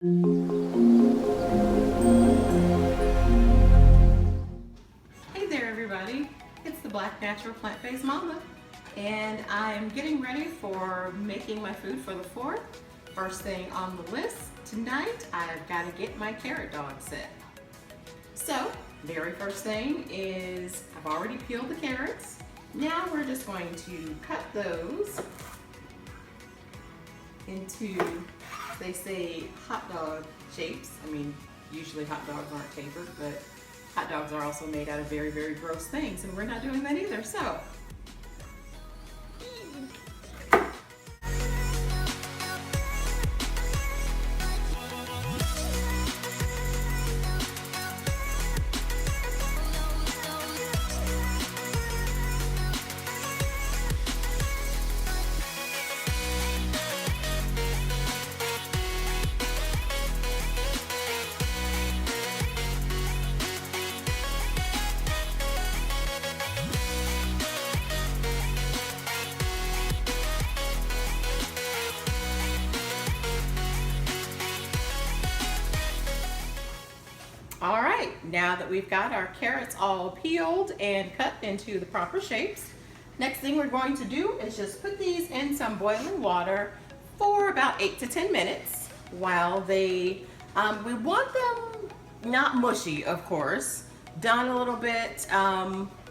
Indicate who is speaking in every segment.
Speaker 1: Hey there everybody, it's the Black Natural Plant-Based Mama, and I'm getting ready for making my food for the 4th. First thing on the list tonight, I've got to get my carrot dog set. So, very first thing is I've already peeled the carrots. Now we're just going to cut those into, they say, hot dog shapes. I mean, usually hot dogs aren't tapered, but hot dogs are also made out of very, very gross things, and we're not doing that either, so. All right, now that we've got our carrots all peeled and cut into the proper shapes, next thing we're going to do is just put these in some boiling water for about 8 to 10 minutes while they, we want them not mushy, of course, done a little bit,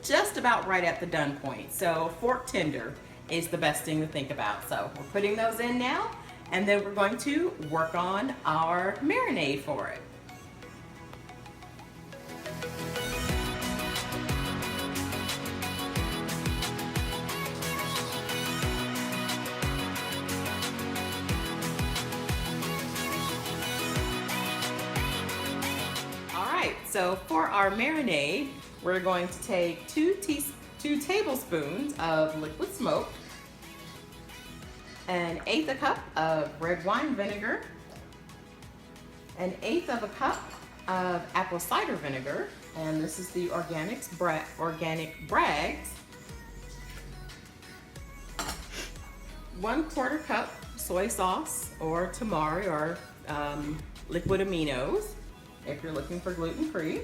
Speaker 1: just about right at the done point. So fork tender is the best thing to think about. So we're putting those in now, and then we're going to work on our marinade for it. So for our marinade, we're going to take 2 tablespoons of liquid smoke, 1/8 a cup of red wine vinegar, 1/8 of a cup of apple cider vinegar, and this is the organic Bragg's, 1/4 cup soy sauce or tamari or liquid aminos, if you're looking for gluten-free.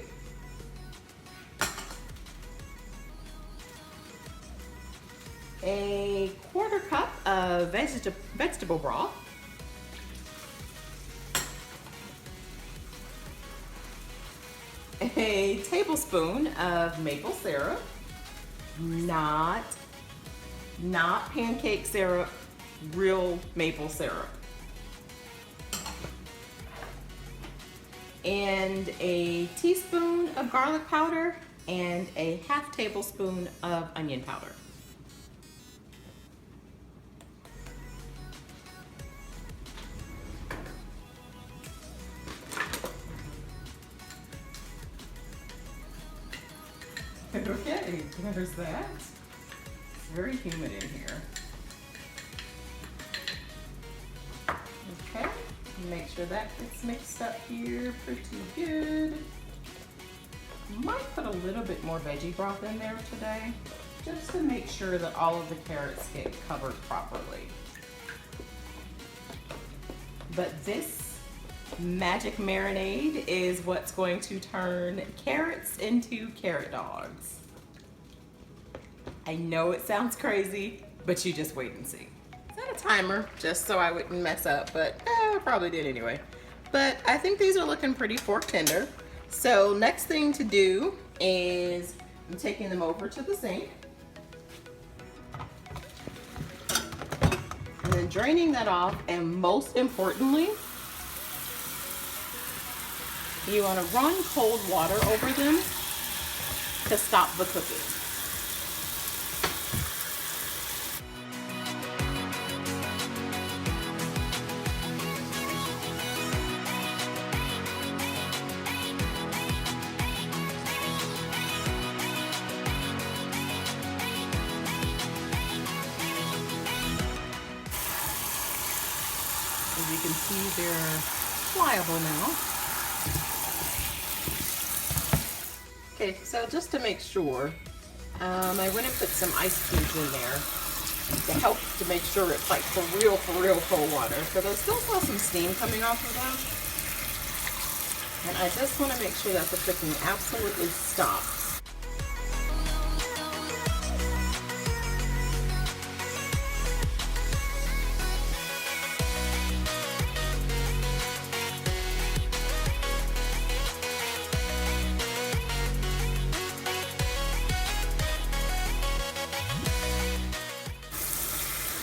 Speaker 1: A 1/4 cup of vegetable broth. A tablespoon of maple syrup, not pancake syrup, real maple syrup. And a teaspoon of garlic powder and a 1/2 tablespoon of onion powder. Okay, there's that. It's very humid in here. Okay. Make sure that gets mixed up here pretty good. Might put a little bit more veggie broth in there today, just to make sure that all of the carrots get covered properly. But this magic marinade is what's going to turn carrots into carrot dogs. I know it sounds crazy, but you just wait and see. A timer just so I wouldn't mess up, but I probably did anyway. But I think these are looking pretty fork tender. So next thing to do is I'm taking them over to the sink and then draining that off, and most importantly, you want to run cold water over them to stop the cooking. As you can see, they're pliable now. Okay, so just to make sure, I went and put some ice cubes in there to help to make sure it's like for real cold water. So there's still some steam coming off of them. And I just want to make sure that the cooking absolutely stops.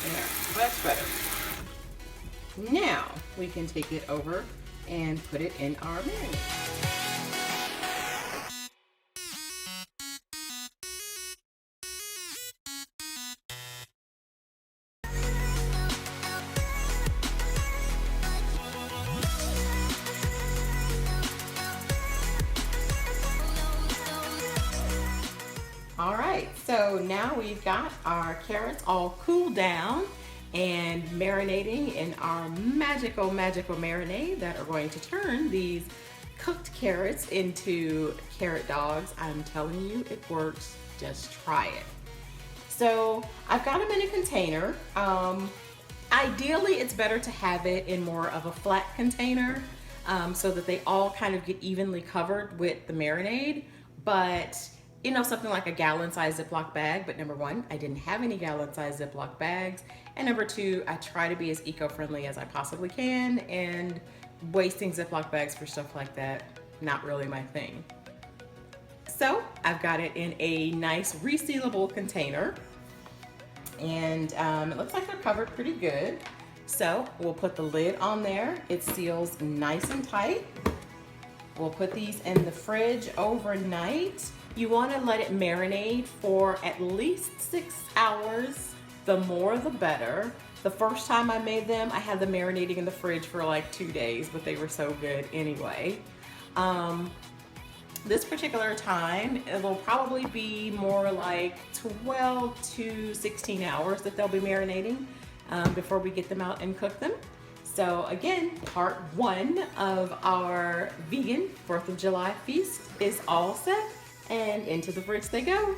Speaker 1: There, much better. Now we can take it over and put it in our marinade. All right, so now we've got our carrots all cooled down and marinating in our magical marinade that are going to turn these cooked carrots into carrot dogs. I'm telling you, it works. Just try it. So I've got them in a container. Ideally, it's better to have it in more of a flat container so that they all kind of get evenly covered with the marinade. But you know, something like a gallon-sized Ziploc bag, but number one, I didn't have any gallon-sized Ziploc bags, and number two, I try to be as eco-friendly as I possibly can, and wasting Ziploc bags for stuff like that, not really my thing. So I've got it in a nice resealable container, and it looks like they're covered pretty good. So we'll put the lid on there. It seals nice and tight. We'll put these in the fridge overnight. You want to let it marinate for at least 6 hours. The more, the better. The first time I made them, I had them marinating in the fridge for like 2 days, but they were so good anyway. This particular time, it'll probably be more like 12 to 16 hours that they'll be marinating before we get them out and cook them. So again, part one of our vegan 4th of July feast is all set, and into the fridge they go.